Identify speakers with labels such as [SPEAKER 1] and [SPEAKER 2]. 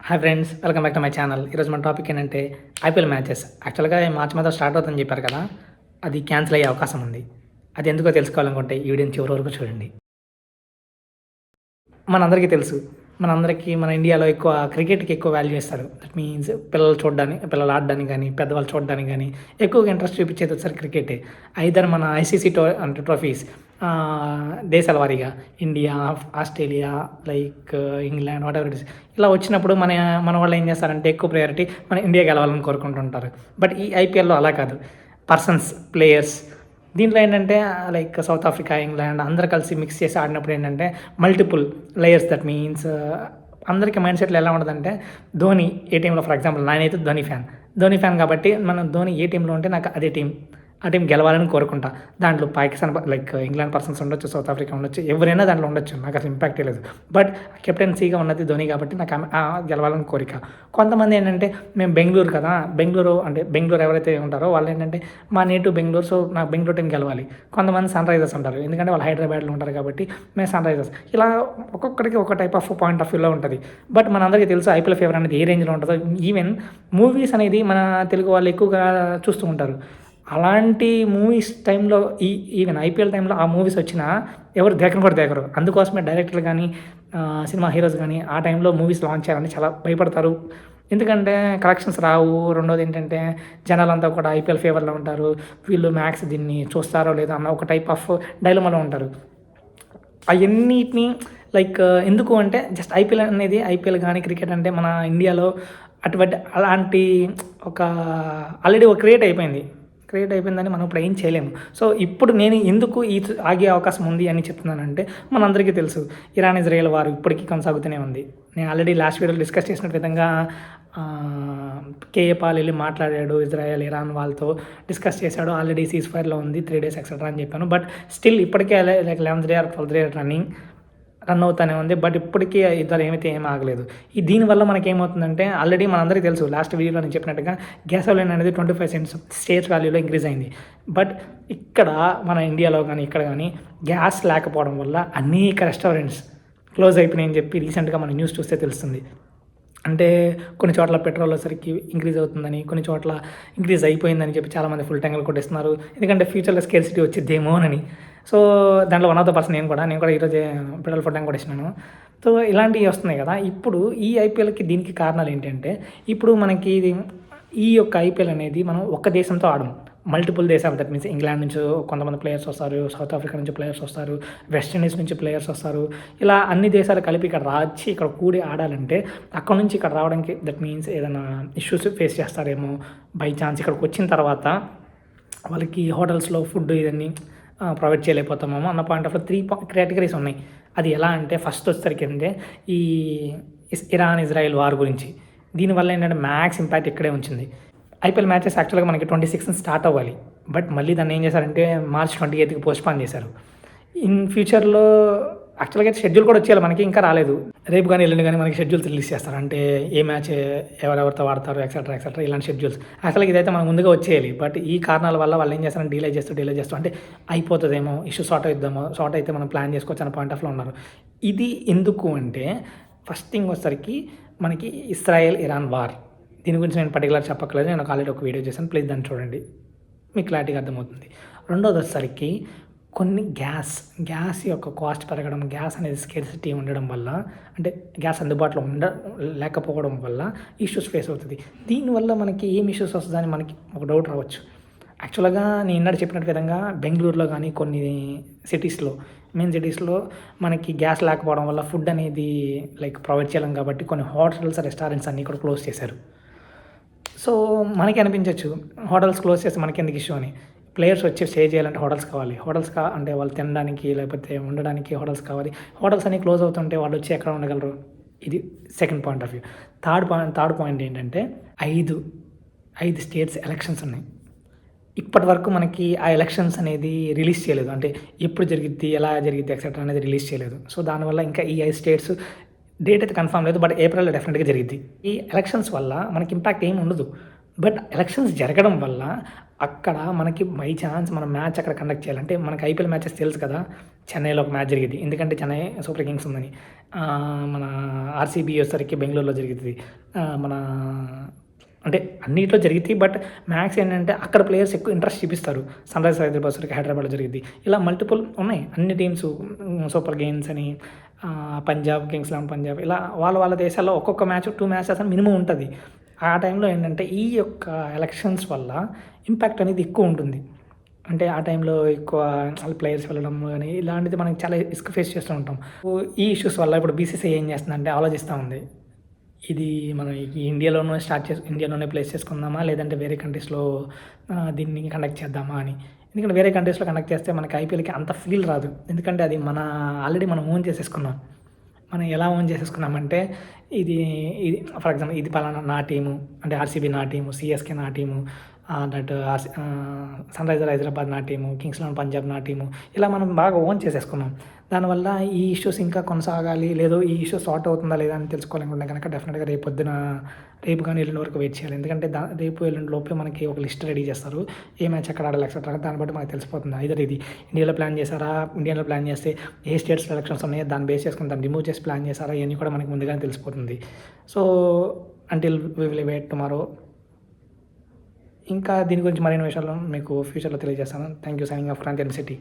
[SPEAKER 1] Hi friends, welcome back to my channel. ఈరోజు మన topic ఏంటంటే ఐపీఎల్ మ్యాచెస్. యాక్చువల్గా మార్చి మీద స్టార్ట్ అవుతుందని చెప్పారు కదా, అది క్యాన్సిల్ అయ్యే అవకాశం ఉంది. అది ఎందుకో తెలుసుకోవాలనుకుంటే ఈ వీడియోని చివరి వరకు చూడండి. మనందరికీ తెలుసు, మన ఇండియాలో క్రికెట్కి ఎక్కువ వాల్యూ ఇస్తారు. దట్ మీన్స్ పిల్లలు ఆడడానికి కానీ, పెద్దవాళ్ళు చూడడానికి కానీ ఎక్కువగా ఇంట్రెస్ట్ చూపించేది వచ్చారు క్రికెటే. ఐదర్ మన ఐసీసీ ట్రోఫీస్ దేశాల వారీగా India, Australia, like England, what ever it is, ఇలా వచ్చినప్పుడు మన వాళ్ళు ఏం చేస్తారంటే ఎక్కువ ప్రయారిటీ మన ఇండియా గెలవాలని కోరుకుంటుంటారు. బట్ ఈ ఐపీఎల్లో అలా కాదు. ప్లేయర్స్ దీంట్లో ఏంటంటే లైక్ సౌత్ ఆఫ్రికా, ఇంగ్లాండ్ అందరు కలిసి మిక్స్ చేసి ఆడినప్పుడు ఏంటంటే మల్టిపుల్ లేయర్స్. దట్ మీన్స్ అందరికీ మైండ్ సెట్లు ఎలా ఉండదంటే, ధోని ఏ టీంలో, ఫర్ ఎగ్జాంపుల్ నేనైతే ధోని ఫ్యాన్ కాబట్టి ధోని ఏ టీంలో ఉంటే నాకు అదే ఆ టీం గెలవాలని కోరుకుంటా. దాంట్లో పాకిస్తాన్ లైక్ ఇంగ్లాండ్ పర్సన్స్ ఉండొచ్చు, సౌత్ ఆఫ్రికా ఉండొచ్చు, ఎవరైనా దాంట్లో ఉండొచ్చు, నాకు అసలు ఇంపాక్టే లేదు. బట్ కెప్టెన్సీగా ఉన్నది ధోని కాబట్టి నాకు గెలవాలని కోరిక. కొంతమంది ఏంటంటే మేము బెంగళూరు ఎవరైతే ఉంటారో వాళ్ళు ఏంటంటే మా నేటివ్ బెంగళూరు, సో నాకు బెంగళూరు టీం గెలవాలి. కొంతమంది సన్ రైజర్స్ ఉంటారు, ఎందుకంటే వాళ్ళు హైదరాబాద్లో ఉంటారు కాబట్టి మేము సన్ రైజర్స్. ఇలా ఒక్కొక్కరికి ఒక టైప్ ఆఫ్ పాయింట్ ఆఫ్ వ్యూలో ఉంటుంది. బట్ మనందరికీ తెలుసు ఐపీఎల్ ఫేవర్ అనేది ఏ రేంజ్లో ఉంటుందో. ఈవెన్ మూవీస్ అనేది మన తెలుగు వాళ్ళు ఎక్కువగా చూస్తూ ఉంటారు. అలాంటి మూవీస్ టైంలో ఈవెన్ ఐపీఎల్ టైంలో ఆ మూవీస్ వచ్చినా ఎవరు దేకరు. అందుకోసమే డైరెక్టర్లు కానీ, సినిమా హీరోస్ కానీ ఆ టైంలో మూవీస్ లాంచ్ చేయాలని చాలా భయపడతారు. ఎందుకంటే కలెక్షన్స్ రావు. రెండోది ఏంటంటే జనాలంతా కూడా ఐపీఎల్ ఫేవర్లో ఉంటారు. వీళ్ళు మ్యాక్స్ దీన్ని చూస్తారో లేదో అన్న ఒక టైప్ ఆఫ్ డైలమాలో ఉంటారు. అవన్నిటిని లైక్ ఎందుకు అంటే జస్ట్ ఐపీఎల్ కానీ క్రికెట్ అంటే మన ఇండియాలో అలాంటి ఆల్రెడీ క్రియేట్ అయిపోయిందని మనం ఇప్పుడు ఏం చేయలేము. సో ఇప్పుడు నేను ఎందుకు ఆగే అవకాశం ఉంది అని చెప్తున్నానంటే, మనందరికీ తెలుసు ఇరాన్-ఇజ్రాయెల్ వారు ఇప్పటికీ కొనసాగుతూనే ఉంది. నేను ఆల్రెడీ లాస్ట్ వీడియోలో డిస్కస్ చేసిన విధంగా కేఏ పాల్ వెళ్ళి మాట్లాడాడు, ఇరాన్ వాళ్ళతో డిస్కస్ చేశాడు. ఆల్రెడీ సీజ్ ఫైర్లో ఉంది, 3 days ఎక్సెట్రా అని చెప్పాను. బట్ స్టిల్ ఇప్పటికే like 11th day or 12th day run అవుతూనే ఉంది. బట్ ఇప్పటికీ యుద్ధాలు ఏమీ ఆగలేదు. దీనివల్ల మనకేమవుతుందంటే, ఆల్రెడీ మనందరికీ తెలుసు, లాస్ట్ వీడియోలో నేను చెప్పినట్టుగా గ్యాసోలిన్ అనేది 25 cents స్టేట్ వాల్యూలో ఇంక్రీజ్ అయింది. బట్ ఇక్కడ మన ఇండియాలో కానీ ఇక్కడ కానీ గ్యాస్ లేకపోవడం వల్ల అనేక రెస్టారెంట్స్ క్లోజ్ అయిపోయినాయని చెప్పి రీసెంట్గా మన న్యూస్ చూస్తే తెలుస్తుంది. అంటే కొన్ని చోట్ల పెట్రోల్ సరికి ఇంక్రీజ్ అవుతుందని, కొన్ని చోట్ల ఇంక్రీజ్ అయిపోయిందని చెప్పి చాలామంది ఫుల్ ట్యాంకులు కొట్టేస్తున్నారు. ఎందుకంటే ఫ్యూచర్లో స్కేర్సిటీ వచ్చిద్దేమోనని. సో దాంట్లో వన్ ఆఫ్ ద పర్సన్ నేను కూడా ఈరోజు పెట్రోల్ ఫుల్ ట్యాంక్ కొట్టేసినాను. సో ఇలాంటివి వస్తున్నాయి కదా. ఇప్పుడు ఈ ఐపీఎల్కి దీనికి కారణాలు ఏంటంటే, ఇప్పుడు మనకి ఈ యొక్క ఐపీఎల్ అనేది మనం ఒక్క దేశంతో ఆడము, మల్టిపుల్ దేశాలు. దట్ మీన్స్ ఇంగ్లాండ్ నుంచి కొంతమంది ప్లేయర్స్ వస్తారు, సౌత్ ఆఫ్రికా నుంచి ప్లేయర్స్ వస్తారు, వెస్టిండీస్ నుంచి ప్లేయర్స్ వస్తారు. ఇలా అన్ని దేశాలు కలిపి ఇక్కడ కూడి ఆడాలంటే అక్కడ నుంచి ఇక్కడ రావడానికి దట్ మీన్స్ ఏదైనా ఇష్యూస్ ఫేస్ చేస్తారేమో. బై ఛాన్స్ ఇక్కడికి వచ్చిన తర్వాత వాళ్ళకి హోటల్స్లో ఫుడ్ ఇవన్నీ ప్రొవైడ్ చేయలేకపోతామేమో అన్న పాయింట్ ఆఫ్ 3 కేటగిరీస్ ఉన్నాయి. అది ఎలా అంటే, ఫస్ట్ వచ్చేసరికి అంటే ఈ ఇరాన్-ఇజ్రాయెల్ వార్ గురించి. దీనివల్ల ఏంటంటే మ్యాక్స్ ఇంపాక్ట్ ఇక్కడే ఉంచింది. ఐపీఎల్ మ్యాచెస్ యాక్చువల్గా మనకి 26th స్టార్ట్ అవ్వాలి. బట్ మళ్ళీ దాన్ని ఏం చేశారంటే March 28th పోస్ట్పోన్ చేశారు. ఇన్ ఫ్యూచర్లో యాక్చువల్గా అయితే షెడ్యూల్ కూడా వచ్చేయాలి, మనకి ఇంకా రాలేదు. రేపు కానీ ఎల్లుండి కానీ మనకి షెడ్యూల్స్ రిలీజ్ చేస్తారు. అంటే ఏ మ్యాచ్ ఎవరెవరితో ఆడతారు ఎక్సెట్రా ఇలాంటి షెడ్యూల్స్. యాక్చువల్గా ఇదైతే మనం ముందుగా వచ్చేయాలి. బట్ ఈ కారణాల వల్ల వాళ్ళు ఏం చేస్తారంటే డిలే చేస్తూ అంటే అయిపోతుందేమో, ఇష్యూ సార్ట్ అయితే మనం ప్లాన్ చేసుకోవచ్చు అన్న పాయింట్ ఆఫ్లో ఉన్నారు. ఇది ఎందుకు అంటే, ఫస్ట్ థింగ్ వచ్చేసరికి మనకి ఇజ్రాయెల్-ఇరాన్ వార్. దీని గురించి నేను పర్టికులర్ చెప్పక్కర్లేదు, నేను ఆల్రెడీ ఒక వీడియో చేశాను, ప్లీజ్ దాన్ని చూడండి, మీకు క్లారిటీగా అర్థమవుతుంది. రెండోది వచ్చేసరికి కొన్ని గ్యాస్ యొక్క కాస్ట్ పెరగడం, గ్యాస్ అనేది స్కేర్సిటీ ఉండడం వల్ల, అంటే గ్యాస్ అందుబాటులో లేకపోవడం వల్ల ఇష్యూస్ ఫేస్ అవుతుంది. దీనివల్ల మనకి ఏం ఇష్యూస్ వస్తుందని మనకి ఒక డౌట్ రావచ్చు. యాక్చువల్గా నేను ఇందాక చెప్పినట్టు విధంగా బెంగళూరులో కానీ కొన్ని మెయిన్ సిటీస్లో మనకి గ్యాస్ లేకపోవడం వల్ల ఫుడ్ అనేది లైక్ ప్రొవైడ్ చేయలేం కాబట్టి కొన్ని హోటల్స్, రెస్టారెంట్స్ అన్నీ కూడా క్లోజ్ చేశారు. సో మనకి అనిపించవచ్చు హోటల్స్ క్లోజ్ చేస్తే మనకి ఎందుకు ఇష్యూ అని. ప్లేయర్స్ వచ్చి స్టే చేయాలంటే హోటల్స్ కావాలి. అంటే వాళ్ళు తినడానికి లేకపోతే ఉండడానికి హోటల్స్ కావాలి. హోటల్స్ అన్నీ క్లోజ్ అవుతుంటే వాళ్ళు వచ్చి ఎక్కడ ఉండగలరు? ఇది second point of view. Third point ఏంటంటే, 5 స్టేట్స్ ఎలక్షన్స్ ఉన్నాయి. ఇప్పటి వరకు మనకి ఆ ఎలక్షన్స్ అనేది రిలీజ్ చేయలేదు. అంటే ఎప్పుడు జరిగిద్ది, ఎలా జరిగిద్ది ఎక్సెట్రా అనేది రిలీజ్ చేయలేదు. సో దానివల్ల ఇంకా ఈ 5 స్టేట్స్ డేట్ అయితే కన్ఫర్మ్ లేదు. బట్ ఏప్రిల్లో డెఫినెట్గా జరిగిద్ది. ఈ ఎలక్షన్స్ వల్ల మనకి ఇంపాక్ట్ ఏమి ఉండదు. బట్ ఎలక్షన్స్ జరగడం వల్ల అక్కడ మనకి బై ఛాన్స్ మనం మ్యాచ్ అక్కడ కండక్ట్ చేయాలంటే, మనకి ఐపీఎల్ మ్యాచెస్ తెలుసు కదా, చెన్నైలో ఒక మ్యాచ్ జరిగింది. ఎందుకంటే చెన్నై సూపర్ కింగ్స్ ఉందని. మన ఆర్‌సీబీ వచ్చేసరికి బెంగుళూరులో జరుగుతది. మన అంటే అన్నిట్లో జరిగిద్ది. బట్ మ్యాక్స్ ఏంటంటే అక్కడ ప్లేయర్స్ ఎక్కువ ఇంట్రెస్ట్ చూపిస్తారు. సన్‌రైజర్స్ హైదరాబాద్ వచ్చరికి హైదరాబాద్‌లో జరిగిద్ది. ఇలా మల్టిపుల్ ఉన్నాయి. అన్ని టీమ్స్ సూపర్ కింగ్స్ అని, పంజాబ్, కింగ్స్ 11 పంజాబ్ ఇలా వాళ్ళ దేశాల్లో ఒక్కొక్క మ్యాచ్ 2 మ్యాచెస్ అని మినిమమ్ ఉంటది. ఆ టైంలో ఏంటంటే ఈ యొక్క ఎలక్షన్స్ వల్ల ఇంపాక్ట్ అనేది ఎక్కువ ఉంటుంది. అంటే ఆ టైంలో ఎక్కువ ప్లేయర్స్ వెళ్ళడం గాని ఇలాంటిది మనం చాలా రిస్క్ ఫేస్ చేస్తూ ఉంటాం. ఈ ఇష్యూస్ వల్ల ఇప్పుడు బీసీసీఐ ఏం చేస్తుందంటే ఆలోచిస్తా ఉంది. ఇది మనం ఈ ఇండియాలోనే ప్లేస్ చేసుకుందామా? లేదంటే వేరే కంట్రీస్‌లో దీన్ని కండక్ట్ చేద్దామా అని. ఎందుకంటే వేరే కంట్రీస్‌లో కండక్ట్ చేస్తే మనకి ఐపీఎల్‌కి అంత ఫీల్ రాదు. ఎందుకంటే అది ఆల్రెడీ మనం ఓన్ చేసేసుకున్నాం. మనం ఎలా ఓన్ చేసేసుకున్నామంటే ఇది ఇది ఫర్ ఎగ్జాంపుల్ ఇది పలానా నా టీము అంటే ఆర్‌సీబీ నా టీము, సీఎస్‌కే నా టీము, సన్‌రైజర్ హైదరాబాద్ నా టీము, కింగ్స్ 11 పంజాబ్ నా టీము. ఇలా మనం బాగా ఓన్ చేసేసుకున్నాం. దానివల్ల ఈ ఇష్యూస్ ఇంకా కొనసాగాలి, లేదు ఈ ఇష్యూ సార్ట్ అవుతుందా లేదా అని తెలుసుకోవాలనుకుంటే గనక డెఫినిట్‌గా రేపు గాని ఎల్లుండి వరకు వెయిట్ చేయాలి. ఎందుకంటే రేపు ఎల్లుండి లోపే మనకి ఒక లిస్ట్ రెడీ చేస్తారు. ఏ మ్యాచ్ ఎక్కడ ఆడాలి ఎక్సెట్రా దాన్ని బట్టి మనకు తెలిసిపోతుంది. ఐదర్ ఇది ఇండియాలో ప్లాన్ చేశారా? ఇండియాలో ప్లాన్ చేస్తే ఏ స్టేట్స్‌లో ఎలక్షన్స్ ఉన్నాయో దాన్ని బేస్ చేసుకొని దాన్ని రిమూవ్ చేసి ప్లాన్ చేశారా? ఇయన్నీ కూడా మనకు ముందుగానే తెలిసిపోతుంది. So, until we will wait tomorrow. ఇంకా దీని గురించి మరిన్ని విషయాలు మీకు ఫ్యూచర్‌లో తెలియజేస్తాను. Thank you. Signing off Frank NCT.